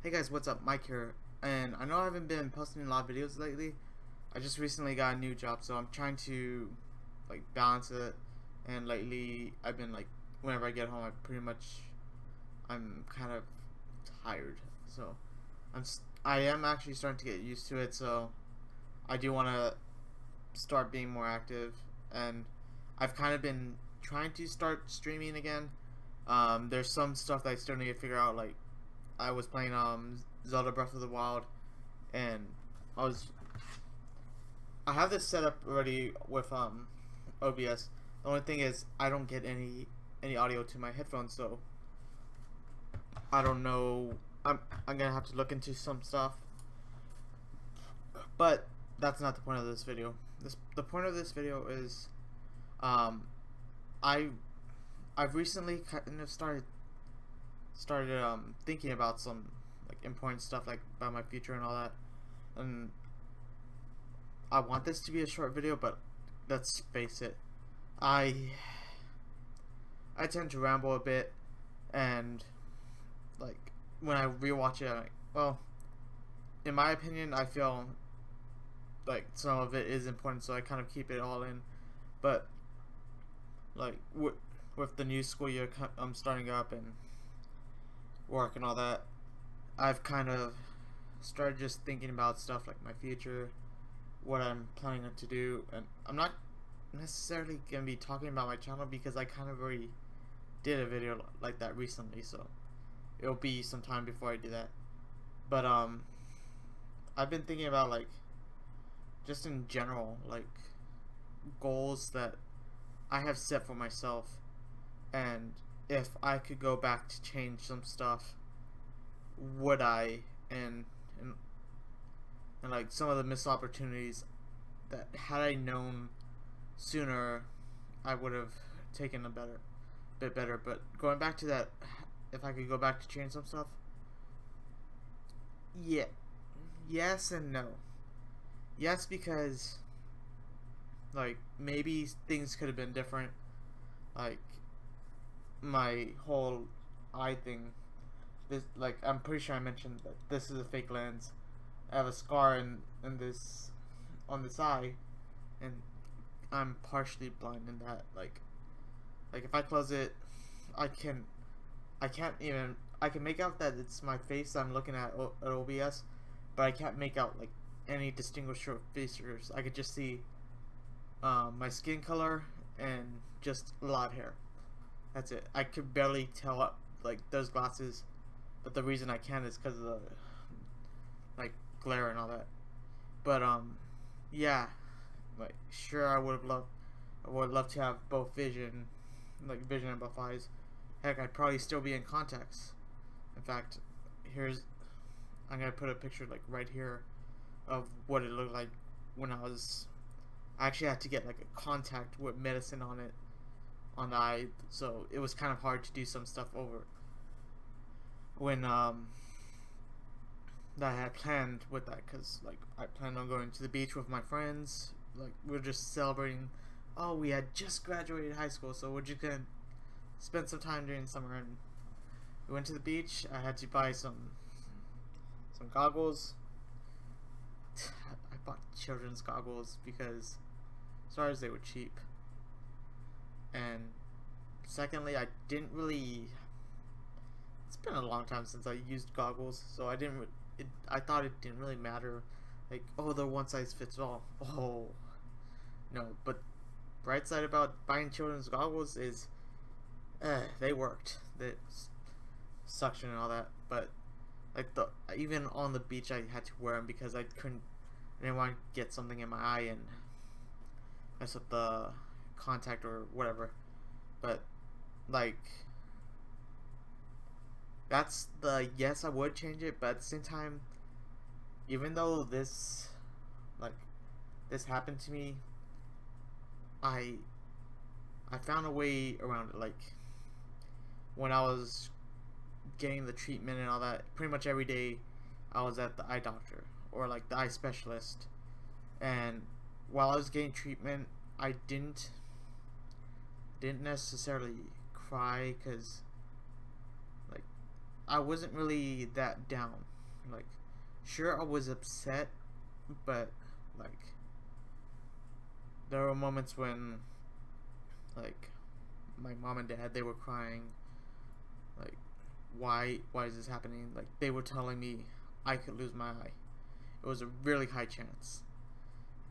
Hey guys, what's up? Mike here, and I know I haven't been posting a lot of videos lately. I just recently got a new job, so I'm trying to balance it. And lately, I've been whenever I get home, I'm kind of tired. So I am actually starting to get used to it. So I do want to start being more active, and I've kind of been trying to start streaming again. There's some stuff that I still need to figure out. Like I was playing Zelda Breath of the Wild, and I was I have this set up already with OBS. The only thing is I don't get any audio to my headphones, so I don't know. I'm gonna have to look into some stuff, but that's not the point of this video. The point of this video is um I I've recently kind of started thinking about some important stuff about my future and all that, and I want this to be a short video, but let's face it, I I tend to ramble a bit, and when I rewatch it, I'm like, well, in my opinion, I feel like some of it is important, so I kind of keep it all in. But with the new school year, I'm starting up and work and all that, I've kind of started just thinking about stuff like my future, what I'm planning to do, and I'm not necessarily gonna be talking about my channel because I kind of already did a video like that recently, so it'll be some time before I do that. But I've been thinking about just in general goals that I have set for myself, and if I could go back to change some stuff, would I? And some of the missed opportunities that had I known sooner, I would have taken a bit better. But going back to that, if I could go back to change some stuff, yeah, yes and no. Yes, because maybe things could have been different. Like my whole eye thing. This I'm pretty sure I mentioned that this is a fake lens. I have a scar in this on this eye, and I'm partially blind in that. If I close it, I can I can't even I can make out that it's my face I'm looking at OBS, but I can't make out any distinguishable features. I could just see my skin color and just a lot of hair. That's it. I could barely tell up those glasses, but the reason I can is because of the glare and all that. But yeah, sure, I would love to have both vision, vision in both eyes. Heck, I'd probably still be in contacts. In fact, I'm gonna put a picture right here of what it looked like when I actually had to get a contact with medicine on it on the eye, so it was kind of hard to do some stuff over when that I had planned with that, because I planned on going to the beach with my friends. We were just celebrating, oh, we had just graduated high school, so we're just gonna spend some time during summer, and we went to the beach. I had to buy some goggles. I bought children's goggles because as far as they were cheap, and secondly, I didn't really, it's been a long time since I used goggles, so I thought it didn't really matter, oh, they're one size fits all. Oh no. But bright side about buying children's goggles is they worked. The suction and all that, but even on the beach I had to wear them because I didn't want to get something in my eye and mess up the contact or whatever. But that's yes, I would change it, but at the same time, even though this happened to me, I found a way around it. When I was getting the treatment and all that, pretty much every day I was at the eye doctor or the eye specialist, and while I was getting treatment, I didn't necessarily cry because I wasn't really that down. Like, sure, I was upset, but like there were moments when like my mom and dad, they were crying, like, why is this happening? Like, they were telling me I could lose my eye. It was a really high chance,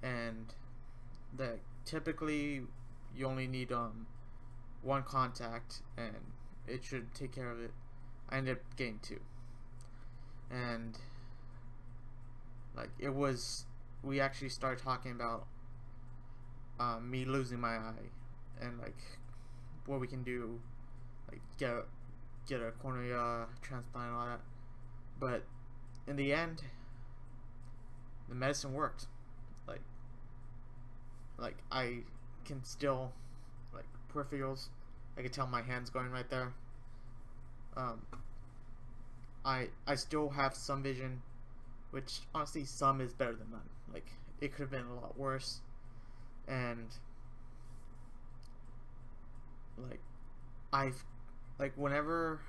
and that typically you only need one contact and it should take care of it. I ended up getting two, and like it was, we actually started talking about me losing my eye and like what we can do, like get a cornea transplant and all that. But in the end, the medicine worked. Like I can still, like, peripherals, I can tell my hands going right there. Um, I still have some vision, which honestly some is better than none. Like, it could have been a lot worse, and like I've like whenever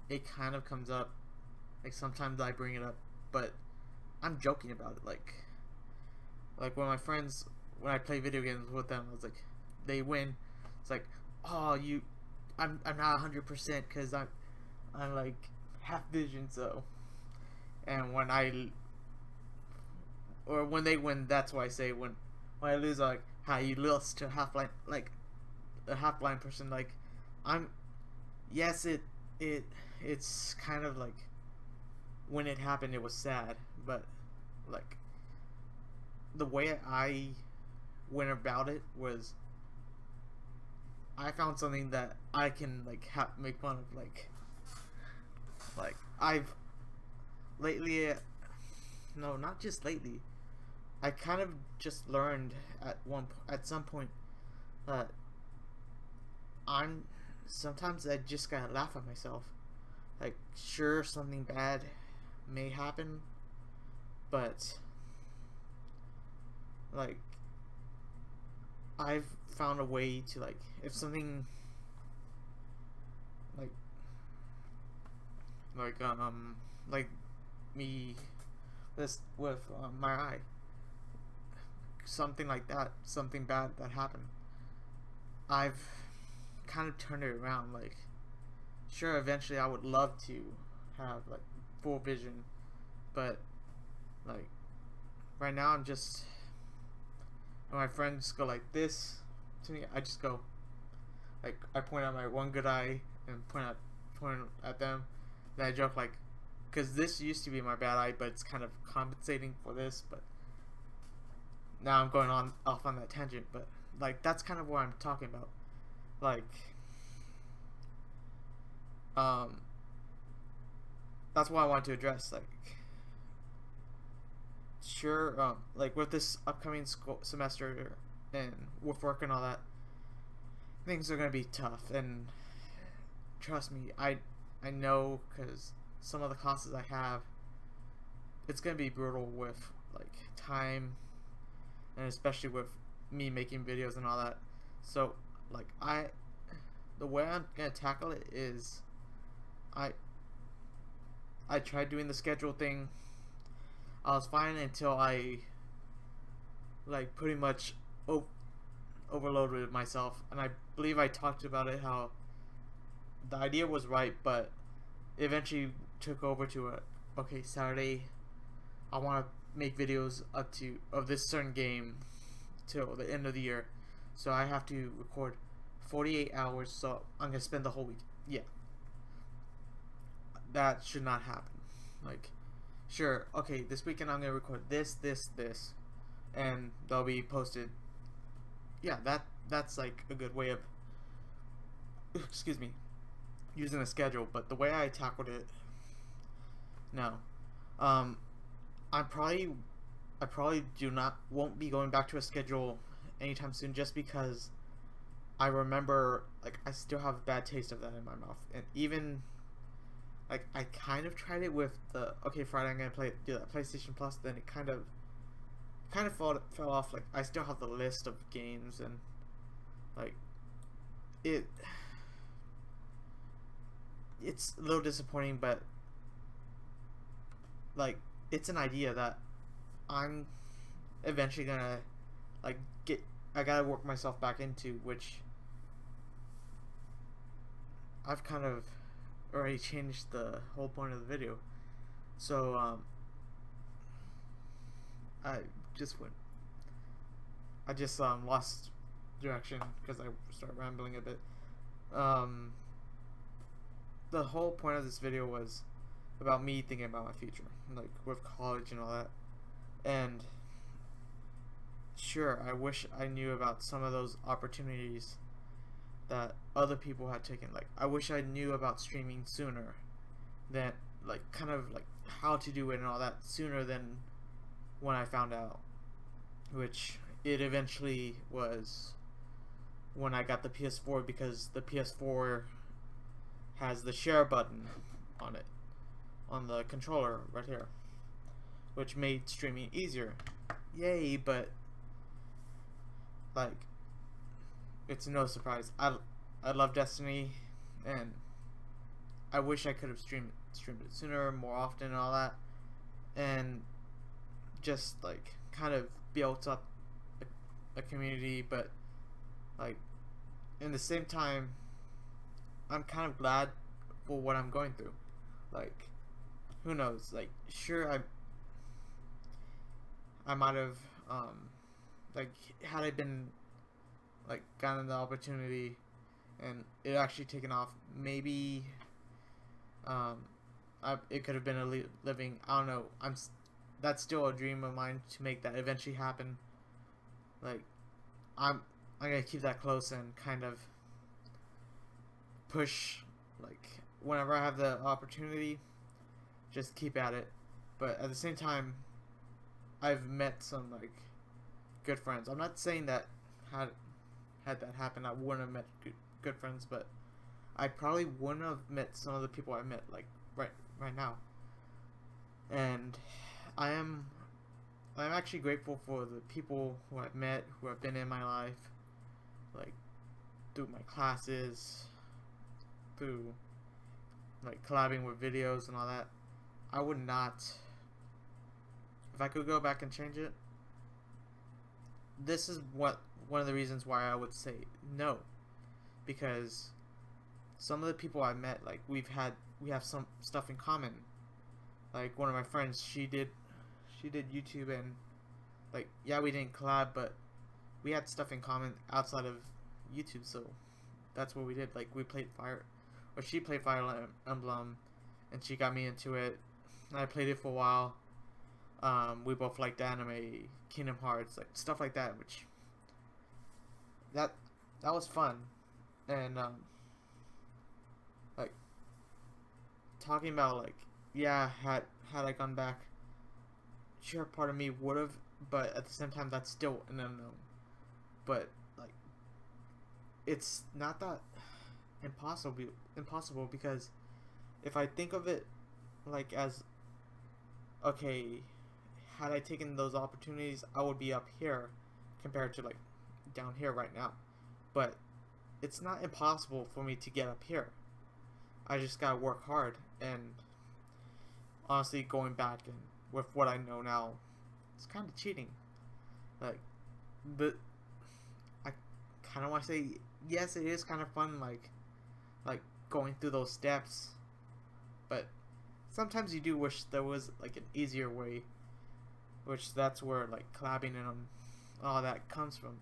it kind of comes up, like sometimes I bring it up, but I'm joking about it. Like when my friends, when I play video games with them, I was like, they win. It's like, oh, I'm not 100% because I'm like half vision, so. And when they win, that's why I say when I lose, like, how you lost to half blind, like a half blind person. Like, I'm, yes, it's kind of like when it happened, it was sad, but like the way I went about it was I found something that I can like make fun of. Like I've lately, no, not just lately. I kind of just learned at some point that I'm sometimes I just gotta laugh at myself. Like, sure, something bad may happen, but like I've found a way to, like, if something like like like me this with my eye, something like that, something bad that happened, I've kind of turned it around. Like, sure, eventually I would love to have like full vision, but like right now I'm just, when my friends go like this to me, I just go, like, I point out my one good eye and point at them. Then I joke like, because this used to be my bad eye, but it's kind of compensating for this. But now I'm going off on that tangent. But like that's kind of what I'm talking about. Like, that's what I want to address. Like, sure, like with this upcoming school semester and with work and all that, things are gonna be tough. And trust me, I know, because some of the classes I have, it's gonna be brutal with like time, and especially with me making videos and all that. So like the way I'm gonna tackle it is I tried doing the schedule thing. I was fine until I like pretty much overloaded myself, and I believe I talked about it, how the idea was right, but it eventually took over to okay, Saturday I want to make videos of this certain game till the end of the year, so I have to record 48 hours, so I'm gonna spend the whole week. Yeah, that should not happen. Like, sure, okay, this weekend I'm gonna record this, and they'll be posted. Yeah, that's like a good way of excuse me, using a schedule. But the way I tackled it, no, I probably won't be going back to a schedule anytime soon, just because I remember, like, I still have a bad taste of that in my mouth. And even like I kind of tried it with the, okay, Friday I'm gonna do that PlayStation Plus, then it kind of fell off. Like, I still have the list of games, and like it's a little disappointing, but like it's an idea that I'm eventually gonna like get. I gotta work myself back into, which I've kind of already changed the whole point of the video. So I just went. I just lost direction because I started rambling a bit. The whole point of this video was about me thinking about my future, like with college and all that. And sure, I wish I knew about some of those opportunities that other people had taken. Like, I wish I knew about streaming sooner than, like, kind of like how to do it and all that sooner than when I found out, which it eventually was when I got the PS4, because the PS4 has the share button on it, on the controller right here, which made streaming easier. Yay, but like, it's no surprise. I love Destiny, and I wish I could have streamed it sooner, more often, and all that, and just like kind of built up a community. But like, in the same time, I'm kind of glad for what I'm going through. Like, who knows? Like, sure, I might have like, had I been like gotten the opportunity and it actually taken off, maybe it could have been a living. I don't know. That's still a dream of mine to make that eventually happen. Like, I'm gonna keep that close and kind of push, like, whenever I have the opportunity, just keep at it. But at the same time, I've met some like good friends. I'm not saying that had that happened I wouldn't have met good friends, but I probably wouldn't have met some of the people I met like right now. And I'm actually grateful for the people who I've met, who have been in my life, like through my classes, through like collabing with videos and all that. I would not, if I could go back and change it, this is one of the reasons why I would say no, because some of the people I met, like, we have some stuff in common. Like, one of my friends, she did YouTube, and like, yeah, we didn't collab, but we had stuff in common outside of YouTube, so that's what we did. Like, we played she played Fire Emblem, and she got me into it. I played it for a while. We both liked anime, Kingdom Hearts, like stuff like that, which that was fun. And like, talking about, like, yeah, had I gone back, sure, part of me would have, but at the same time, that's still an unknown. But like, it's not that impossible, because if I think of it like as, okay, had I taken those opportunities, I would be up here compared to like down here right now. But it's not impossible for me to get up here. I just gotta work hard. And honestly, going back and with what I know now, it's kind of cheating. Like, but I kind of want to say yes, it is kind of fun, like going through those steps. But sometimes you do wish there was like an easier way, which that's where like collabing and all that comes from.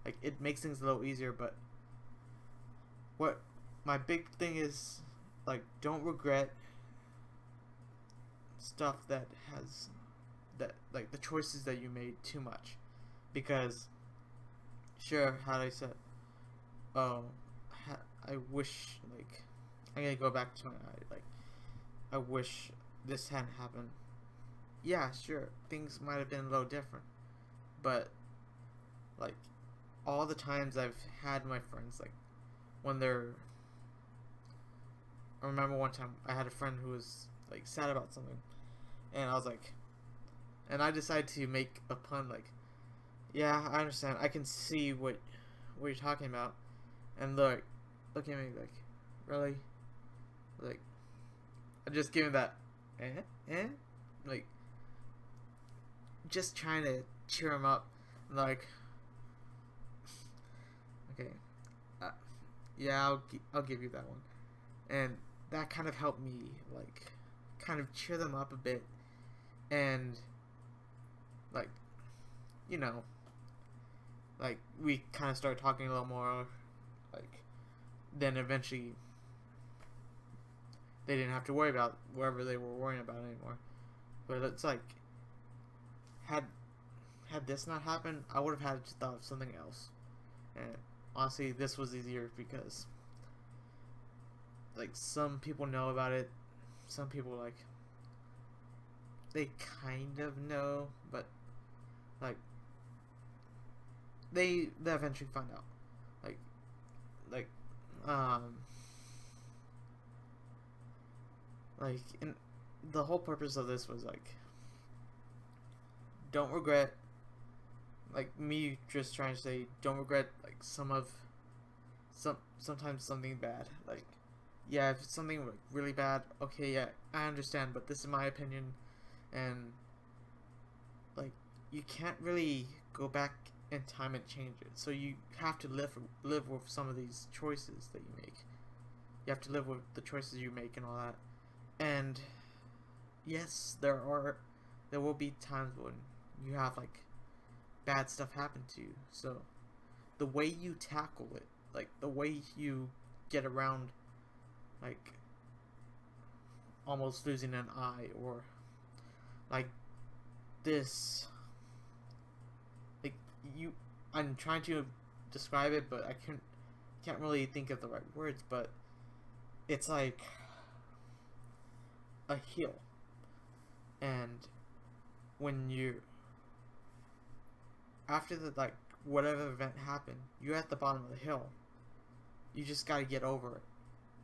Like, it makes things a little easier. But what my big thing is, like, don't regret stuff that like the choices that you made too much, because sure, how I said, I wish, like, I'm gonna go back to like, I wish this hadn't happened. Yeah, sure, things might have been a little different, but like, all the times I've had my friends, like, when they're, I remember one time I had a friend who was like sad about something, and I was like, and I decided to make a pun, like, yeah, I understand, I can see what you're talking about. And look at me like, really? Like, I just give him that, like just trying to cheer him up, like, okay, uh, yeah, I'll give you that one, and that kind of helped me, like, kind of cheer them up a bit, and like, you know, like, we kind of started talking a little more, like, then eventually they didn't have to worry about wherever they were worrying about anymore. But it's like, had this not happened, I would have had to thought of something else. And honestly, this was easier because, like, some people know about it, some people, like, they kind of know, but, like, they eventually find out. Like, like, and the whole purpose of this was, like, don't regret, like, me just trying to say, don't regret, like, sometimes something bad. Like, yeah, if it's something, like, really bad, okay, yeah, I understand, but this is my opinion, and, like, you can't really go back in time and change it. So you have to live with some of these choices that you make. You have to live with the choices you make and all that. And yes, there will be times when you have, like, bad stuff happen to you. So the way you tackle it, like, the way you get around, like, almost losing an eye, or like this, like, I'm trying to describe it, but I can't really think of the right words, but it's like a hill, and when you, after the, like, whatever event happened, you're at the bottom of the hill. You just gotta get over it,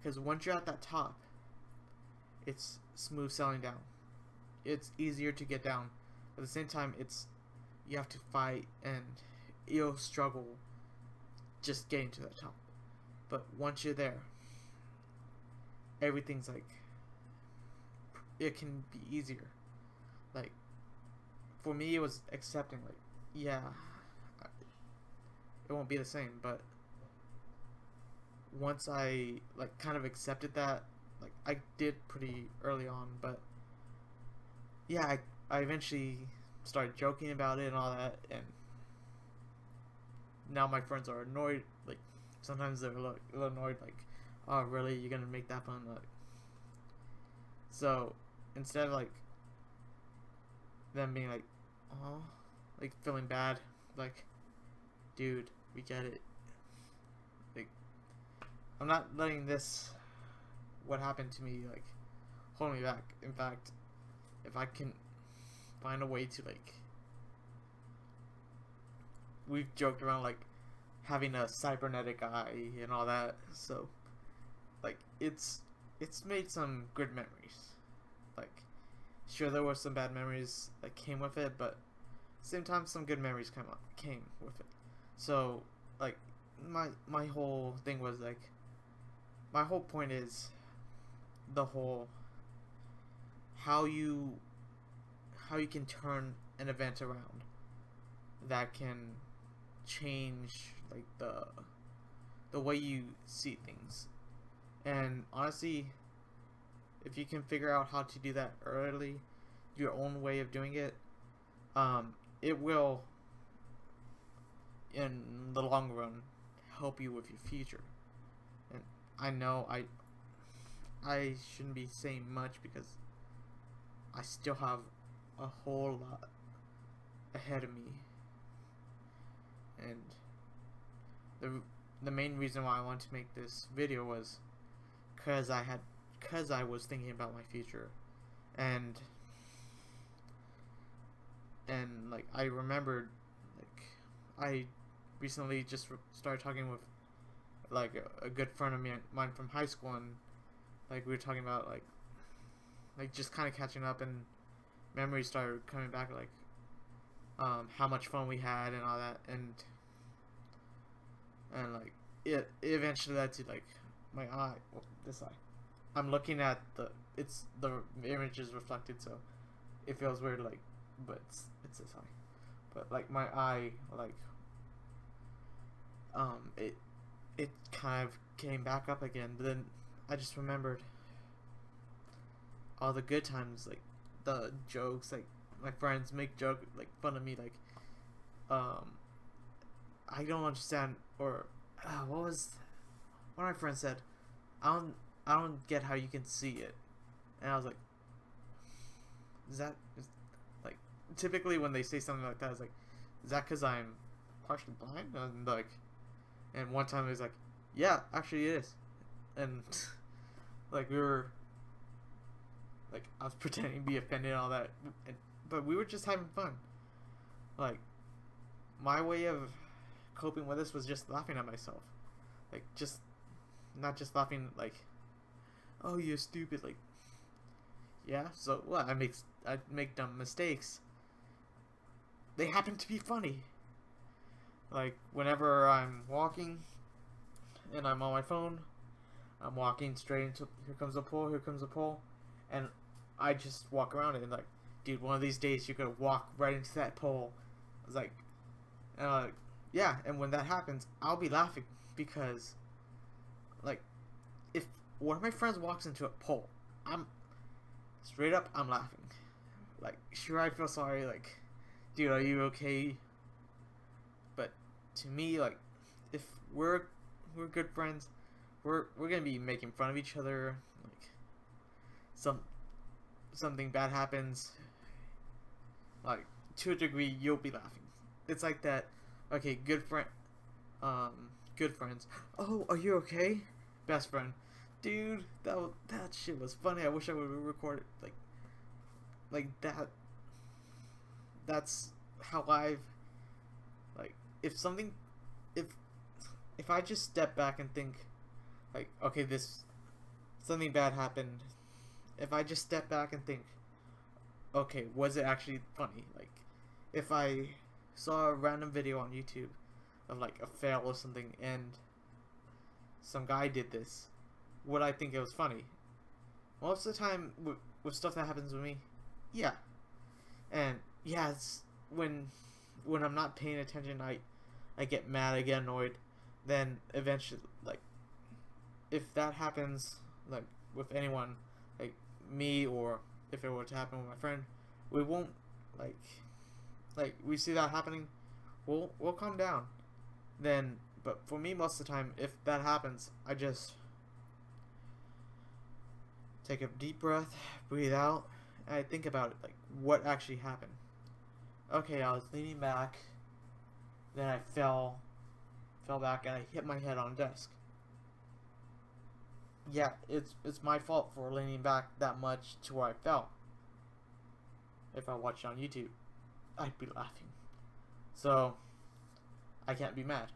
because once you're at that top, it's smooth sailing down. It's easier to get down. At the same time, you have to fight, and you'll struggle just getting to the top. But once you're there, everything's, like, it can be easier. Like, for me, it was accepting, like, yeah, it won't be the same, but once I, like, kind of accepted that, like, I did pretty early on, but yeah, I eventually started joking about it and all that, and now my friends are annoyed. Like, sometimes they're a little annoyed, like, oh, really, you're gonna make that fun? Like, so instead of, like, them being like, oh, like, feeling bad, like, dude, we get it. Like, I'm not letting this, what happened to me, like, hold me back. In fact, if I can find a way to, like, we've joked around, like, having a cybernetic eye and all that, so, like, it's made some good memories. Like, sure, there were some bad memories that came with it, but at the same time, some good memories came with it. So, like, my whole thing was, like, my whole point is the whole how you can turn an event around that can change, like, the way you see things. And honestly, if you can figure out how to do that early, your own way of doing it, it will, in the long run, help you with your future. And I know I shouldn't be saying much because I still have a whole lot ahead of me, and the main reason why I wanted to make this video was because I was thinking about my future, and like, I remembered, like, I recently just started talking with, like, a good friend of mine from high school, and, like, we were talking about, like just kind of catching up, and memories started coming back, like, how much fun we had and all that, and like, it eventually led to, like, my eye, well, this eye. I'm looking at the image is reflected, so it feels weird, like, but it's so funny. But like my eye, like, it kind of came back up again. But then I just remembered all the good times, like the jokes, like my friends make joke like fun of me, like I don't understand, or what was one of my friends said, I don't get how you can see it, and I was like, is like, typically when they say something like that, it's like, is that because I'm partially blind? And like, and one time it was like, yeah, actually it is, and like we were like, I was pretending to be offended and all that, but we were just having fun. Like, my way of coping with this was just laughing at myself, like, just not just laughing like, oh, you're stupid, like, yeah, so what? I make dumb mistakes. They happen to be funny. Like whenever I'm walking and I'm on my phone, I'm walking straight into, here comes a pole, and I just walk around it and like, dude, one of these days you're gonna walk right into that pole. I was like, yeah, and when that happens, I'll be laughing because, like, if one of my friends walks into a pole, I'm straight up, I'm laughing. Like, sure, I feel sorry, like, dude, are you okay? But to me, like, if we're good friends, we're gonna be making fun of each other. Like, something bad happens, like, to a degree, you'll be laughing. It's like that. Okay, good friends. Oh, are you okay? Best friend, dude, that shit was funny. I wish I would have recorded like that. That's how I've, like, if something, if I just step back and think, like, okay, this, something bad happened. If I just step back and think, okay, was it actually funny? Like, if I saw a random video on YouTube of like a fail or something and some guy did this, would I think it was funny? Most of the time with stuff that happens with me, yeah. And yeah, it's when I'm not paying attention, I get mad, I get annoyed. Then eventually, like, if that happens, like, with anyone, like me, or if it were to happen with my friend, we won't, like we see that happening, we'll calm down. Then, but for me, most of the time, if that happens, I just take a deep breath, breathe out, and I think about it, like, what actually happened. Okay, I was leaning back, then I fell back, and I hit my head on the desk. Yeah, it's my fault for leaning back that much to where I fell. If I watched it on YouTube, I'd be laughing. So, I can't be mad.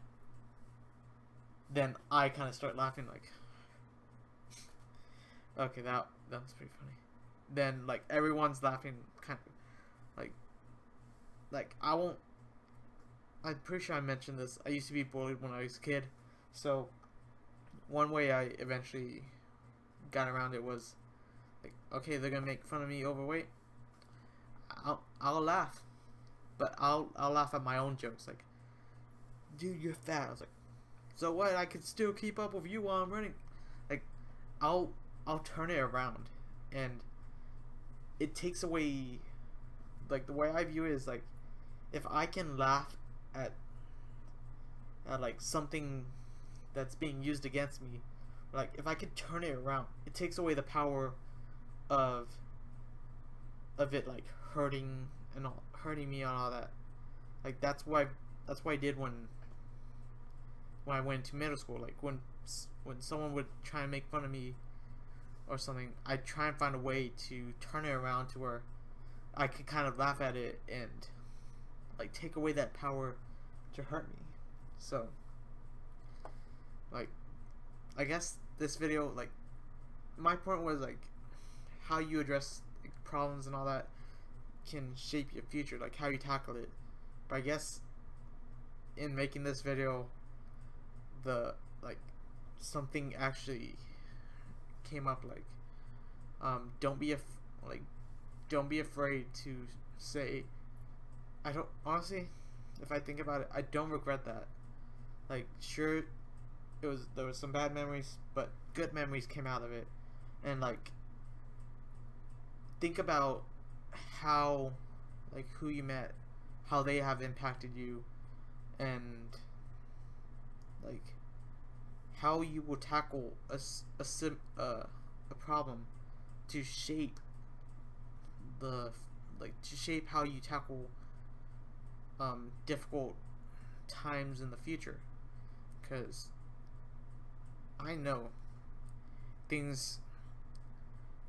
Then I kind of start laughing, like, okay, that was pretty funny. Then, like, everyone's laughing, kind of, like I won't. I'm pretty sure I mentioned this. I used to be bullied when I was a kid, so one way I eventually got around it was, like, okay, they're gonna make fun of me overweight. I'll laugh, but I'll laugh at my own jokes. Like, dude, you're fat. I was like, so what? I can still keep up with you while I'm running. Like, I'll turn it around, and it takes away. Like, the way I view it is, like, if I can laugh at like something that's being used against me, like, if I could turn it around, it takes away the power of it, like, hurting me and all that. Like, that's why I did when I went to middle school. Like, when someone would try and make fun of me or something, I'd try and find a way to turn it around to where I could kind of laugh at it and, like, take away that power to hurt me. So, like, I guess this video, like, my point was, like, how you address, like, problems and all that can shape your future, like how you tackle it. But I guess in making this video, like, something actually came up, like, don't be like, don't be afraid to say, I don't, honestly, if I think about it, I don't regret that. Like, sure, there was some bad memories, but good memories came out of it. And like, think about how, like, who you met, how they have impacted you, and like how you will tackle a problem to shape how you tackle difficult times in the future. Because I know things,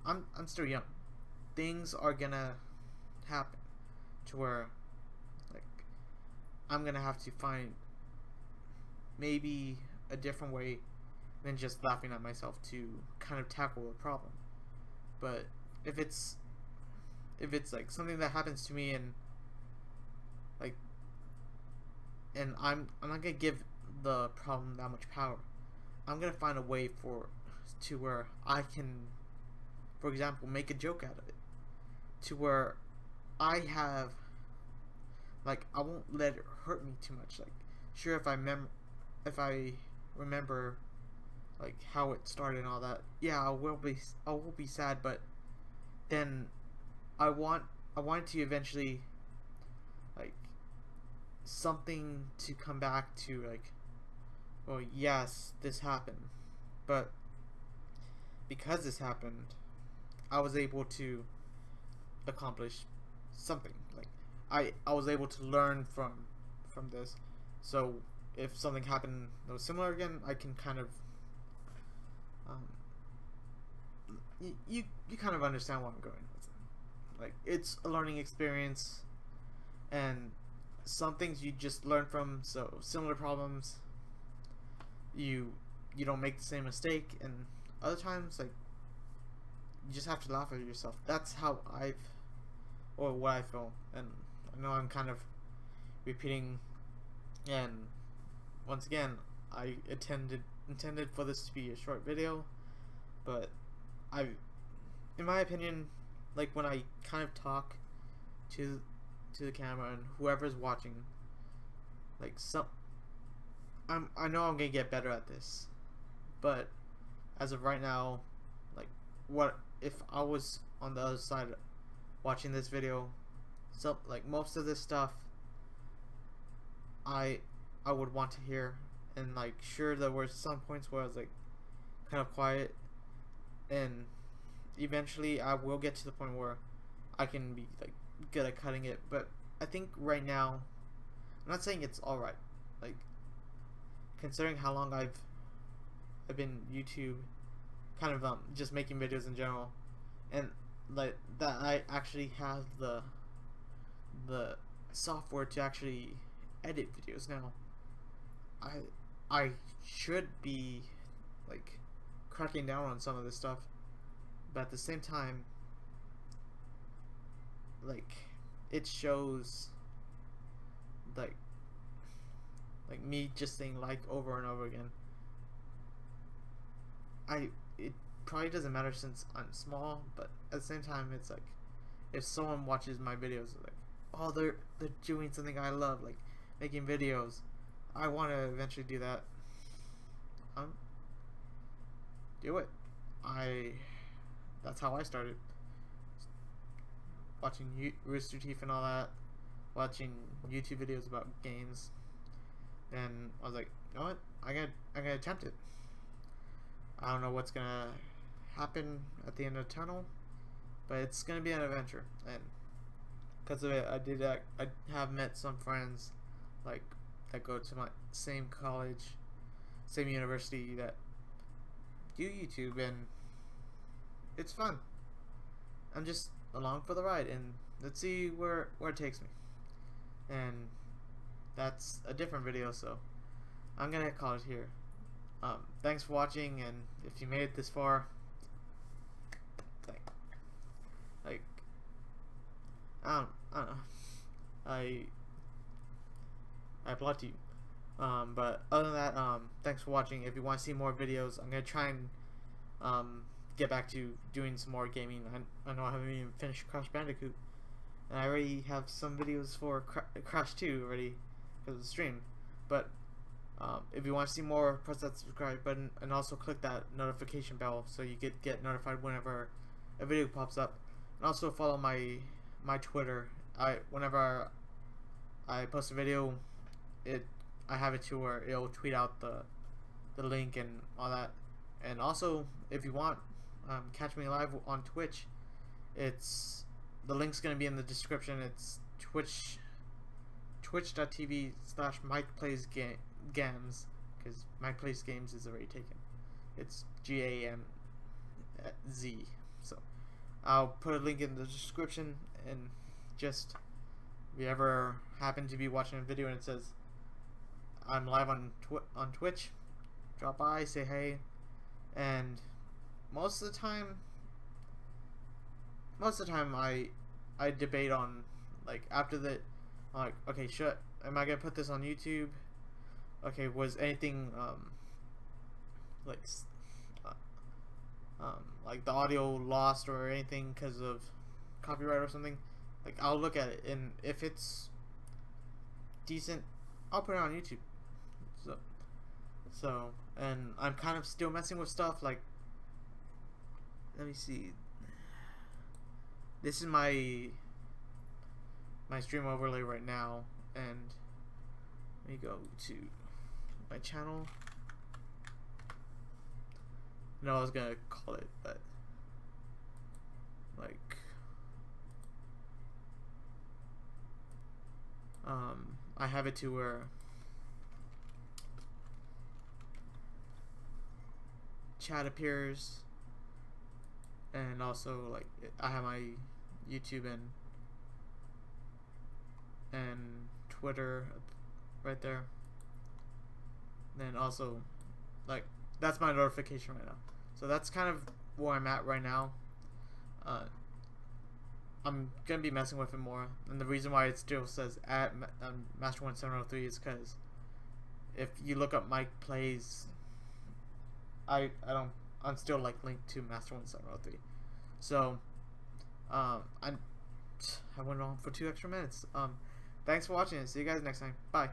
I'm still young, things are gonna happen to where, like, I'm gonna have to find maybe a different way than just laughing at myself to kind of tackle a problem. But if it's like something that happens to me, and like, and I'm not gonna give the problem that much power. I'm gonna find a way to where I can, for example, make a joke out of it, to where I have, like, I won't let it hurt me too much. Like, sure, if I remember like how it started and all that, yeah, I will be sad, but then I want to eventually, like, something to come back to, like, well, yes, this happened, but because this happened, I was able to accomplish something. Like, I was able to learn from this. So if something happened that was similar again, I can kind of you kind of understand where I'm going with it. Like, it's a learning experience, and some things you just learn from. So similar problems, you don't make the same mistake, and other times, like, you just have to laugh at yourself. That's how what I feel. And I know I'm kind of repeating, and once again, I intended for this to be a short video, but in my opinion, like, when I kind of talk to the camera and whoever's watching, like, I know I'm gonna get better at this, but as of right now, like, what if I was on the other side watching this video? So, like, most of this stuff I would want to hear, and, like, sure, there were some points where I was, like, kind of quiet, and eventually I will get to the point where I can be, like, good at cutting it. But I think right now, I'm not saying it's alright, like, considering how long I've been YouTube, kind of just making videos in general, and like that I actually have the software to actually edit videos now. I should be, like, cracking down on some of this stuff, but at the same time, like, it shows, like me just saying like over and over again. It probably doesn't matter since I'm small, but at the same time, it's like, if someone watches my videos, like, oh, they're doing something I love, like making videos, I want to eventually do that. Do it. That's how I started, watching Rooster Teeth and all that, watching YouTube videos about games, and I was like, you know what, I'm gonna attempt it. I don't know what's gonna happen at the end of the tunnel, but it's gonna be an adventure. And because of it, I have met some friends, like, that go to my same college, same university, that do YouTube, and it's fun. I'm just along for the ride, and let's see where it takes me. And that's a different video, so I'm gonna call it here. Thanks for watching, and if you made it this far, like, I don't know, I applaud to you. But other than that, thanks for watching. If you want to see more videos, I'm gonna try and get back to doing some more gaming. I know I haven't even finished Crash Bandicoot, and I already have some videos for Crash 2 already for the stream. But if you want to see more, press that subscribe button and also click that notification bell so you get notified whenever a video pops up. And also follow my Twitter. Whenever I post a video, I have it to where it'll tweet out the link and all that. And also, if you want, catch me live on Twitch. The link's gonna be in the description. It's twitch.tv/MikePlaysGames, because Mike Plays Games is already taken. It's GAMZ. So I'll put a link in the description, and just if you ever happen to be watching a video and it says I'm live on Twitch, drop by, say hey. And most of the time I debate on, like, after the, like, okay, am I gonna put this on YouTube? Okay, was anything like the audio lost or anything because of copyright or something? Like, I'll look at it, and if it's decent, I'll put it on YouTube. So, and I'm kind of still messing with stuff, like, let me see. This is my stream overlay right now, and let me go to my channel. No, I was gonna call it, but like, I have it to where chat appears, and also, like, I have my YouTube and Twitter right there. And then also, like, that's my notification right now. So that's kind of where I'm at right now. I'm gonna be messing with it more, and the reason why it still says at Master1703 is because if you look up Mike Plays, I'm still, like, linked to Master1703. So I went on for 2 extra minutes. Thanks for watching, and see you guys next time. Bye.